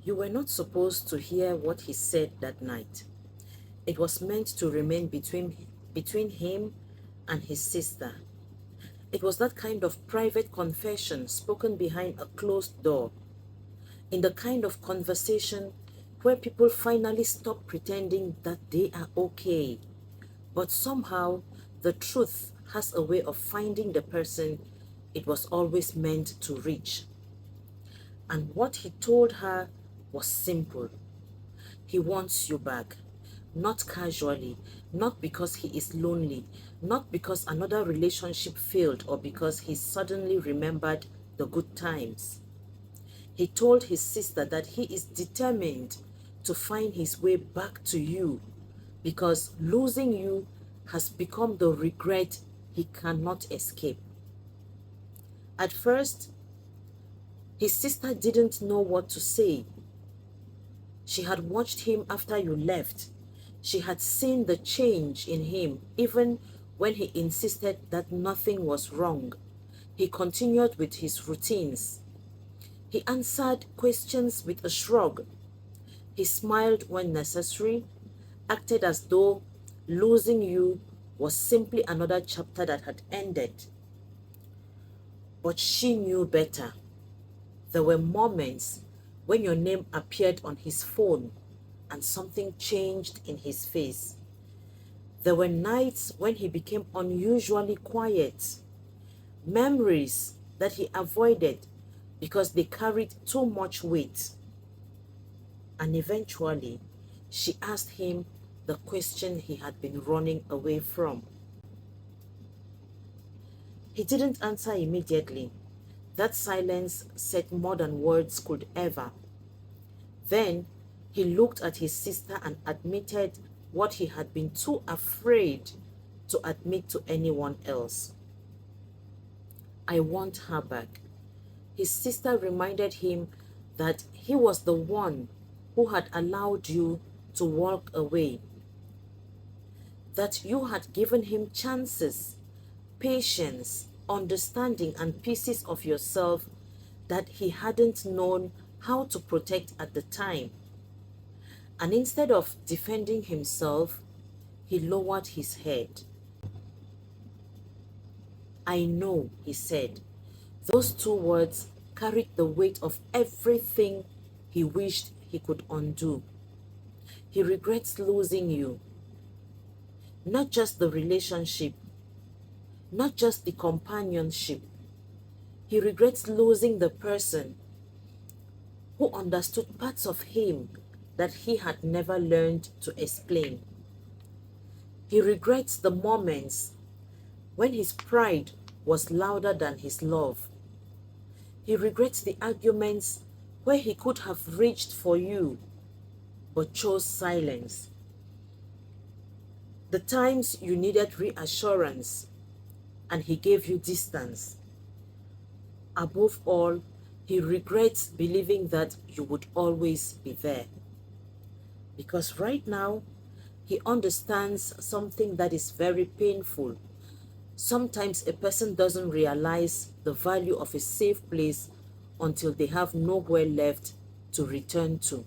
You were not supposed to hear what he said that night. It was meant to remain between him and his sister. It was that kind of private confession spoken behind a closed door, in the kind of conversation where people finally stop pretending that they are okay. But somehow, the truth has a way of finding the person it was always meant to reach. And what he told her was simple. He wants you back. Not casually, not because he is lonely, not because another relationship failed or because he suddenly remembered the good times. He told his sister that he is determined to find his way back to you because losing you has become the regret he cannot escape. At first, his sister didn't know what to say. She had watched him after you left. She had seen the change in him even when he insisted that nothing was wrong. He continued with his routines. He answered questions with a shrug. He smiled when necessary, acted as though losing you was simply another chapter that had ended. But she knew better. There were moments when your name appeared on his phone and something changed in his face. There were nights when he became unusually quiet, memories that he avoided because they carried too much weight. And eventually, she asked him the question he had been running away from. He didn't answer immediately. That silence said more than words could ever. Then he looked at his sister and admitted what he had been too afraid to admit to anyone else. I want her back. His sister reminded him that he was the one who had allowed you to walk away, that you had given him chances, patience, understanding, and pieces of yourself that he hadn't known how to protect at the time. And instead of defending himself, he lowered his head. I know, he said. Those two words carried the weight of everything he wished he could undo. He regrets losing you. Not just the relationship, not just the companionship. He regrets losing the person who understood parts of him that he had never learned to explain. He regrets the moments when his pride was louder than his love. He regrets the arguments where he could have reached for you but chose silence. The times you needed reassurance and he gave you distance. Above all, he regrets believing that you would always be there. Because right now, he understands something that is very painful. Sometimes a person doesn't realize the value of a safe place until they have nowhere left to return to.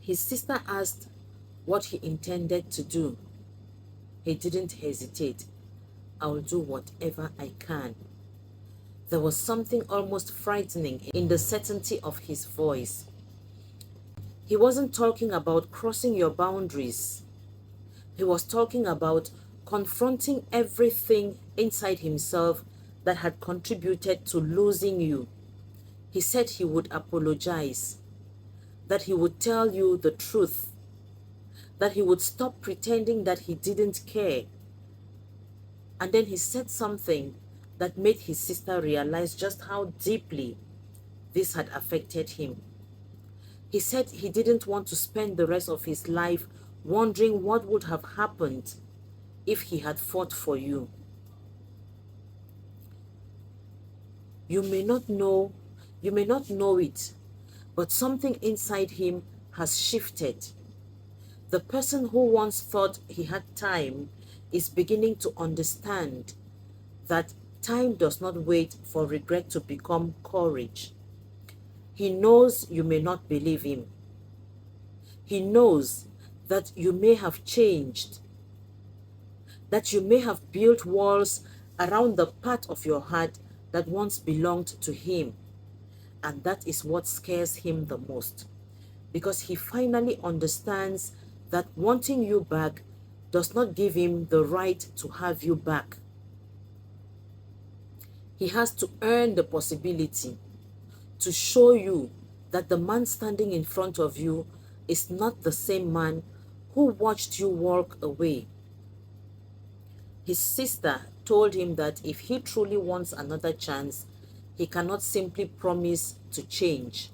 His sister asked what he intended to do. He didn't hesitate. I'll do whatever I can. There was something almost frightening in the certainty of his voice. He wasn't talking about crossing your boundaries. He was talking about confronting everything inside himself that had contributed to losing you. He said he would apologize, that he would tell you the truth, that he would stop pretending that he didn't care. And then he said something that made his sister realize just how deeply this had affected him. He said he didn't want to spend the rest of his life wondering what would have happened if he had fought for you. You may not know it, but something inside him has shifted. The person who once thought he had time is beginning to understand that time does not wait for regret to become courage. He knows you may not believe him. He knows that you may have changed, that you may have built walls around the part of your heart that once belonged to him. And that is what scares him the most, because he finally understands that wanting you back does not give him the right to have you back. He has to earn the possibility to show you that the man standing in front of you is not the same man who watched you walk away. His sister told him that if he truly wants another chance, he cannot simply promise to change.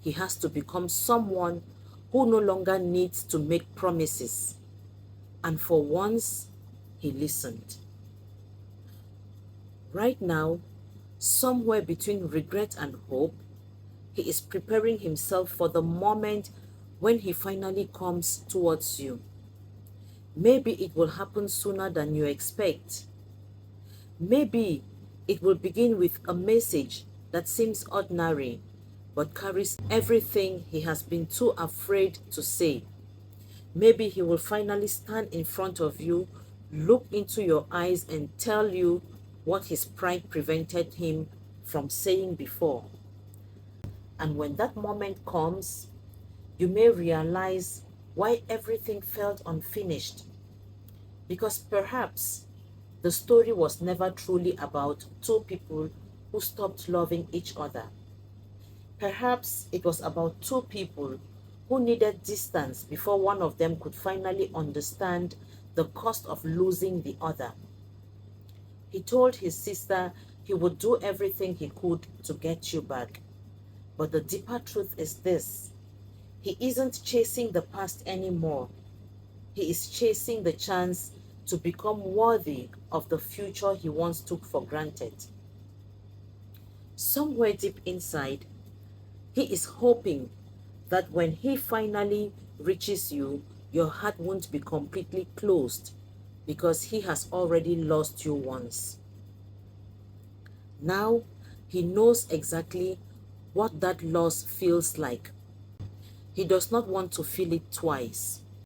He has to become someone who no longer needs to make promises. And for once, he listened. Right now, somewhere between regret and hope, he is preparing himself for the moment when he finally comes towards you. Maybe it will happen sooner than you expect. Maybe it will begin with a message that seems ordinary, but carries everything he has been too afraid to say. Maybe he will finally stand in front of you, look into your eyes, and tell you what his pride prevented him from saying before. And when that moment comes, you may realize why everything felt unfinished. Because perhaps the story was never truly about two people who stopped loving each other. Perhaps it was about two people who needed distance before one of them could finally understand the cost of losing the other. He told his sister he would do everything he could to get you back. But the deeper truth is this: he isn't chasing the past anymore. He is chasing the chance to become worthy of the future he once took for granted. Somewhere deep inside, he is hoping that when he finally reaches you, your heart won't be completely closed because he has already lost you once. Now, he knows exactly what that loss feels like. He does not want to feel it twice.